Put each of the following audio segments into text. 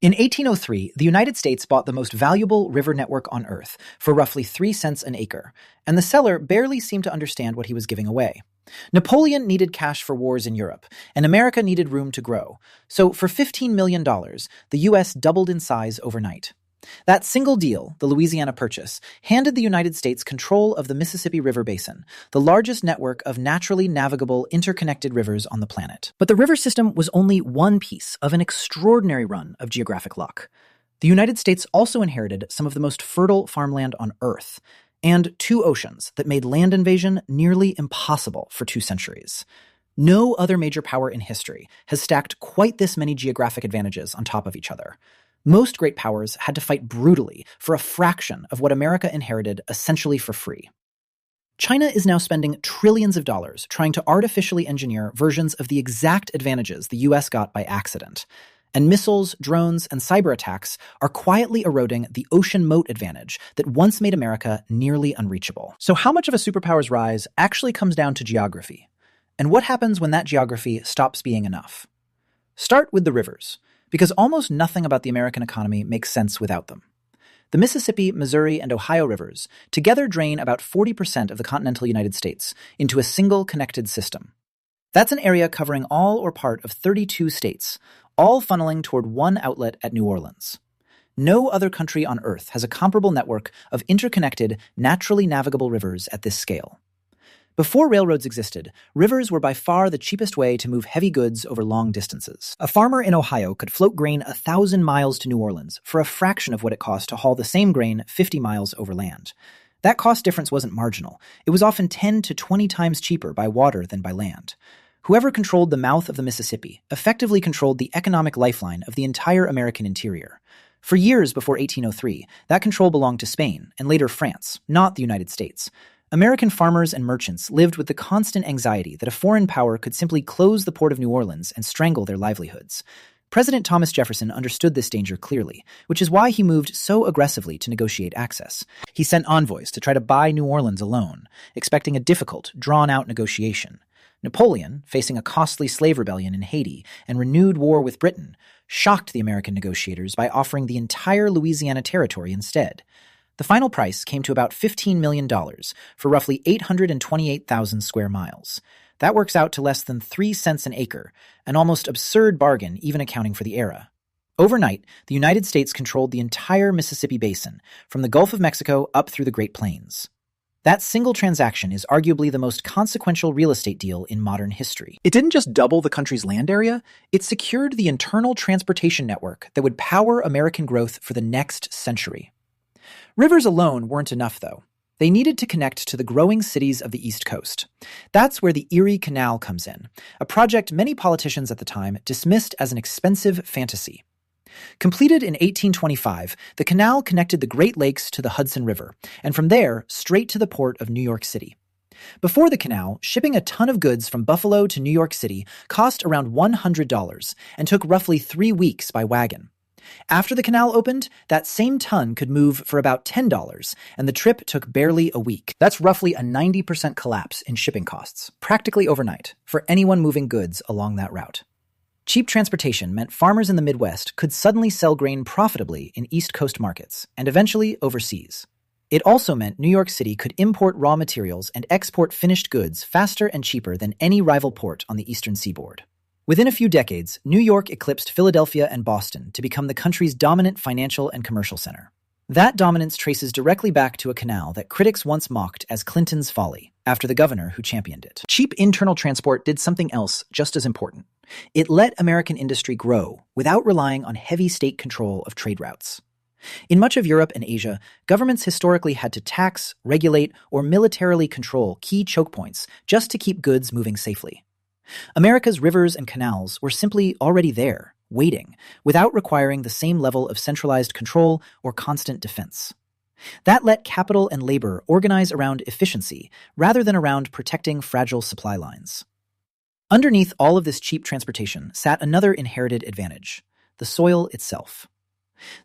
In 1803, the United States bought the most valuable river network on Earth for roughly 3 cents an acre, and the seller barely seemed to understand what he was giving away. Napoleon needed cash for wars in Europe, and America needed room to grow. So for $15 million, the U.S. doubled in size overnight. That single deal, the Louisiana Purchase, handed the United States control of the Mississippi River Basin, the largest network of naturally navigable, interconnected rivers on the planet. But the river system was only one piece of an extraordinary run of geographic luck. The United States also inherited some of the most fertile farmland on Earth, and 2 oceans that made land invasion nearly impossible for 2 centuries. No other major power in history has stacked quite this many geographic advantages on top of each other. Most great powers had to fight brutally for a fraction of what America inherited essentially for free. China is now spending trillions of dollars trying to artificially engineer versions of the exact advantages the US got by accident. And missiles, drones, and cyberattacks are quietly eroding the ocean-moat advantage that once made America nearly unreachable. So how much of a superpower's rise actually comes down to geography? And what happens when that geography stops being enough? Start with the rivers, because almost nothing about the American economy makes sense without them. The Mississippi, Missouri, and Ohio rivers together drain about 40% of the continental United States into a single connected system. That's an area covering all or part of 32 states, all funneling toward one outlet at New Orleans. No other country on Earth has a comparable network of interconnected, naturally navigable rivers at this scale. Before railroads existed, rivers were by far the cheapest way to move heavy goods over long distances. A farmer in Ohio could float grain 1,000 miles to New Orleans for a fraction of what it cost to haul the same grain 50 miles overland. That cost difference wasn't marginal. It was often 10 to 20 times cheaper by water than by land. Whoever controlled the mouth of the Mississippi effectively controlled the economic lifeline of the entire American interior. For years before 1803, that control belonged to Spain and later France, not the United States. American farmers and merchants lived with the constant anxiety that a foreign power could simply close the port of New Orleans and strangle their livelihoods. President Thomas Jefferson understood this danger clearly, which is why he moved so aggressively to negotiate access. He sent envoys to try to buy New Orleans alone, expecting a difficult, drawn-out negotiation. Napoleon, facing a costly slave rebellion in Haiti and renewed war with Britain, shocked the American negotiators by offering the entire Louisiana territory instead. The final price came to about $15 million for roughly 828,000 square miles. That works out to less than 3 cents an acre, an almost absurd bargain even accounting for the era. Overnight, the United States controlled the entire Mississippi Basin, from the Gulf of Mexico up through the Great Plains. That single transaction is arguably the most consequential real estate deal in modern history. It didn't just double the country's land area, it secured the internal transportation network that would power American growth for the next century. Rivers alone weren't enough, though. They needed to connect to the growing cities of the East Coast. That's where the Erie Canal comes in, a project many politicians at the time dismissed as an expensive fantasy. Completed in 1825, the canal connected the Great Lakes to the Hudson River, and from there, straight to the port of New York City. Before the canal, shipping a ton of goods from Buffalo to New York City cost around $100 and took roughly 3 weeks by wagon. After the canal opened, that same ton could move for about $10, and the trip took barely a week. That's roughly a 90% collapse in shipping costs, practically overnight, for anyone moving goods along that route. Cheap transportation meant farmers in the Midwest could suddenly sell grain profitably in East Coast markets, and eventually overseas. It also meant New York City could import raw materials and export finished goods faster and cheaper than any rival port on the eastern seaboard. Within a few decades, New York eclipsed Philadelphia and Boston to become the country's dominant financial and commercial center. That dominance traces directly back to a canal that critics once mocked as Clinton's folly, after the governor who championed it. Cheap internal transport did something else just as important. It let American industry grow without relying on heavy state control of trade routes. In much of Europe and Asia, governments historically had to tax, regulate, or militarily control key choke points just to keep goods moving safely. America's rivers and canals were simply already there, waiting, without requiring the same level of centralized control or constant defense. That let capital and labor organize around efficiency rather than around protecting fragile supply lines. Underneath all of this cheap transportation sat another inherited advantage: the soil itself.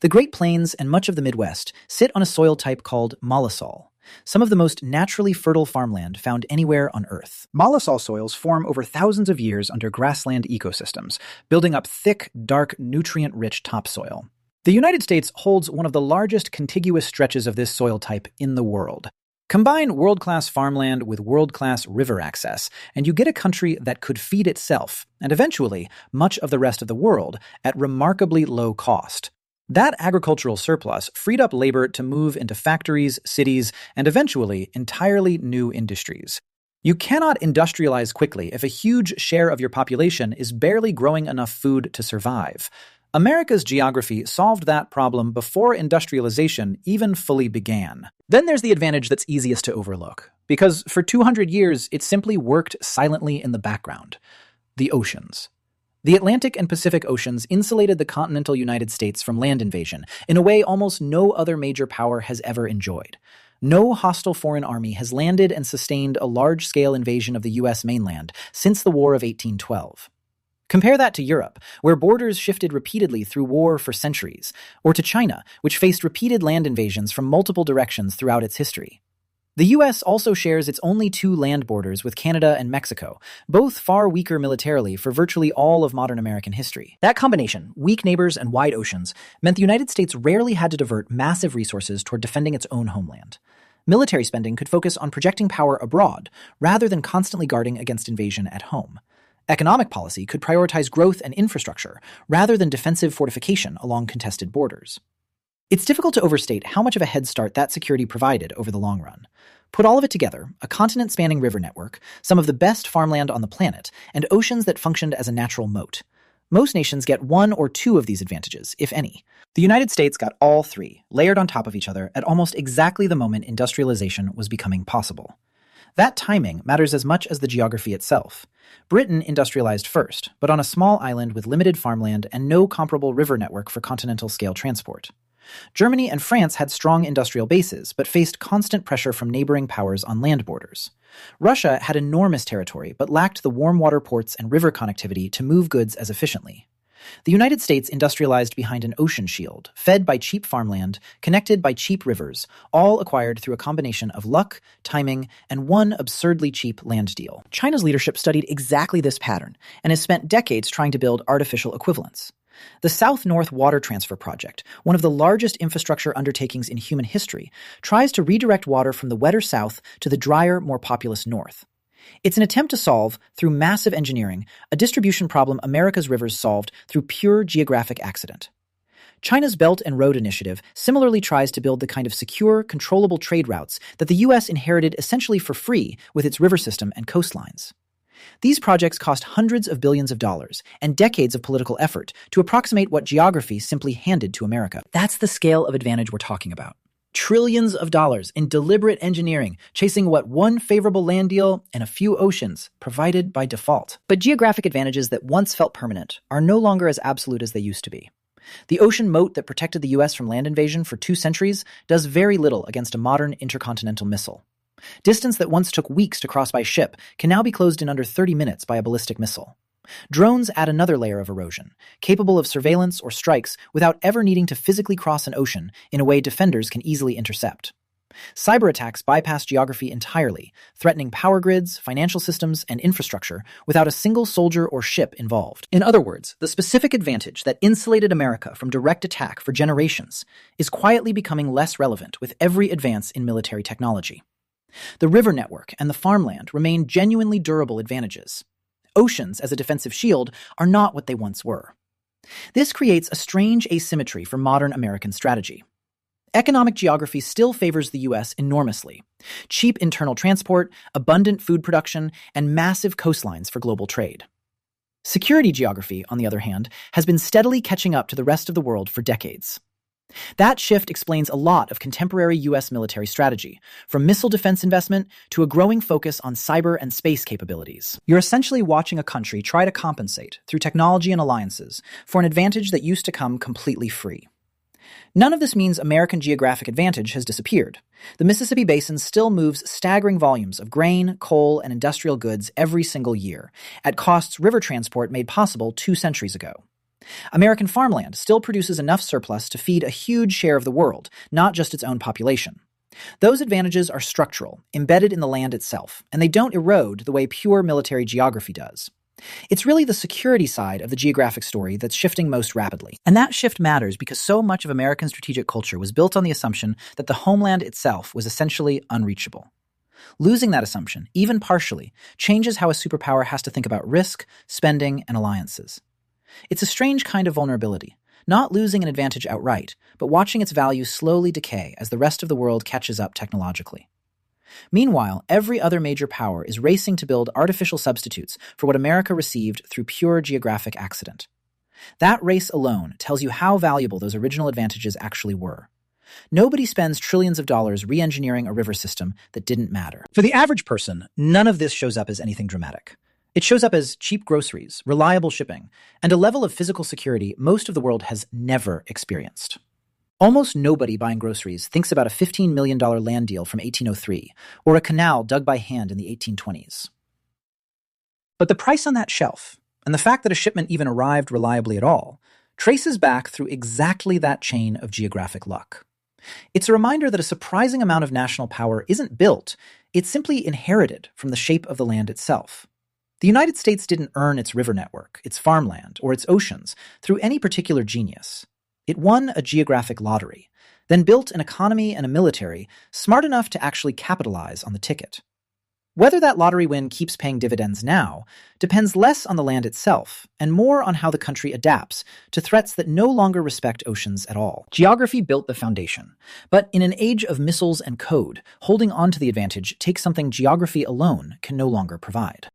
The Great Plains and much of the Midwest sit on a soil type called mollisol. some of the most naturally fertile farmland found anywhere on Earth. Mollisol soils form over thousands of years under grassland ecosystems, building up thick, dark, nutrient-rich topsoil. The United States holds one of the largest contiguous stretches of this soil type in the world. Combine world-class farmland with world-class river access, and you get a country that could feed itself, and eventually much of the rest of the world, at remarkably low cost. That agricultural surplus freed up labor to move into factories, cities, and eventually entirely new industries. You cannot industrialize quickly if a huge share of your population is barely growing enough food to survive. America's geography solved that problem before industrialization even fully began. Then there's the advantage that's easiest to overlook, because for 200 years it simply worked silently in the background: the oceans. The Atlantic and Pacific Oceans insulated the continental United States from land invasion in a way almost no other major power has ever enjoyed. No hostile foreign army has landed and sustained a large-scale invasion of the U.S. mainland since the War of 1812. Compare that to Europe, where borders shifted repeatedly through war for centuries, or to China, which faced repeated land invasions from multiple directions throughout its history. The U.S. also shares its only two land borders with Canada and Mexico, both far weaker militarily for virtually all of modern American history. That combination, weak neighbors and wide oceans, meant the United States rarely had to divert massive resources toward defending its own homeland. Military spending could focus on projecting power abroad, rather than constantly guarding against invasion at home. Economic policy could prioritize growth and infrastructure, rather than defensive fortification along contested borders. It's difficult to overstate how much of a head start that security provided over the long run. Put all of it together, a continent-spanning river network, some of the best farmland on the planet, and oceans that functioned as a natural moat. Most nations get one or two of these advantages, if any. The United States got all three, layered on top of each other at almost exactly the moment industrialization was becoming possible. That timing matters as much as the geography itself. Britain industrialized first, but on a small island with limited farmland and no comparable river network for continental-scale transport. Germany and France had strong industrial bases, but faced constant pressure from neighboring powers on land borders. Russia had enormous territory, but lacked the warm water ports and river connectivity to move goods as efficiently. The United States industrialized behind an ocean shield, fed by cheap farmland, connected by cheap rivers, all acquired through a combination of luck, timing, and one absurdly cheap land deal. China's leadership studied exactly this pattern, and has spent decades trying to build artificial equivalents. The South-North Water Transfer Project, one of the largest infrastructure undertakings in human history, tries to redirect water from the wetter south to the drier, more populous north. It's an attempt to solve, through massive engineering, a distribution problem America's rivers solved through pure geographic accident. China's Belt and Road Initiative similarly tries to build the kind of secure, controllable trade routes that the U.S. inherited essentially for free with its river system and coastlines. These projects cost hundreds of billions of dollars and decades of political effort to approximate what geography simply handed to America. That's the scale of advantage we're talking about. Trillions of dollars in deliberate engineering, chasing what one favorable land deal and a few oceans provided by default. But geographic advantages that once felt permanent are no longer as absolute as they used to be. The ocean moat that protected the U.S. from land invasion for 2 centuries does very little against a modern intercontinental missile. Distance that once took weeks to cross by ship can now be closed in under 30 minutes by a ballistic missile. Drones add another layer of erosion, capable of surveillance or strikes without ever needing to physically cross an ocean in a way defenders can easily intercept. Cyberattacks bypass geography entirely, threatening power grids, financial systems, and infrastructure without a single soldier or ship involved. In other words, the specific advantage that insulated America from direct attack for generations is quietly becoming less relevant with every advance in military technology. The river network and the farmland remain genuinely durable advantages. Oceans as a defensive shield are not what they once were. This creates a strange asymmetry for modern American strategy. Economic geography still favors the U.S. enormously. Cheap internal transport, abundant food production, and massive coastlines for global trade. Security geography, on the other hand, has been steadily catching up to the rest of the world for decades. That shift explains a lot of contemporary U.S. military strategy, from missile defense investment to a growing focus on cyber and space capabilities. You're essentially watching a country try to compensate, through technology and alliances, for an advantage that used to come completely free. None of this means American geographic advantage has disappeared. The Mississippi Basin still moves staggering volumes of grain, coal, and industrial goods every single year, at costs river transport made possible 2 centuries ago. American farmland still produces enough surplus to feed a huge share of the world, not just its own population. Those advantages are structural, embedded in the land itself, and they don't erode the way pure military geography does. It's really the security side of the geographic story that's shifting most rapidly. And that shift matters because so much of American strategic culture was built on the assumption that the homeland itself was essentially unreachable. Losing that assumption, even partially, changes how a superpower has to think about risk, spending, and alliances. It's a strange kind of vulnerability, not losing an advantage outright, but watching its value slowly decay as the rest of the world catches up technologically. Meanwhile, every other major power is racing to build artificial substitutes for what America received through pure geographic accident. That race alone tells you how valuable those original advantages actually were. Nobody spends trillions of dollars re-engineering a river system that didn't matter. For the average person, none of this shows up as anything dramatic. It shows up as cheap groceries, reliable shipping, and a level of physical security most of the world has never experienced. Almost nobody buying groceries thinks about a $15 million land deal from 1803 or a canal dug by hand in the 1820s. But the price on that shelf, and the fact that a shipment even arrived reliably at all, traces back through exactly that chain of geographic luck. It's a reminder that a surprising amount of national power isn't built, it's simply inherited from the shape of the land itself. The United States didn't earn its river network, its farmland, or its oceans through any particular genius. It won a geographic lottery, then built an economy and a military smart enough to actually capitalize on the ticket. Whether that lottery win keeps paying dividends now depends less on the land itself and more on how the country adapts to threats that no longer respect oceans at all. Geography built the foundation, but in an age of missiles and code, holding on to the advantage takes something geography alone can no longer provide.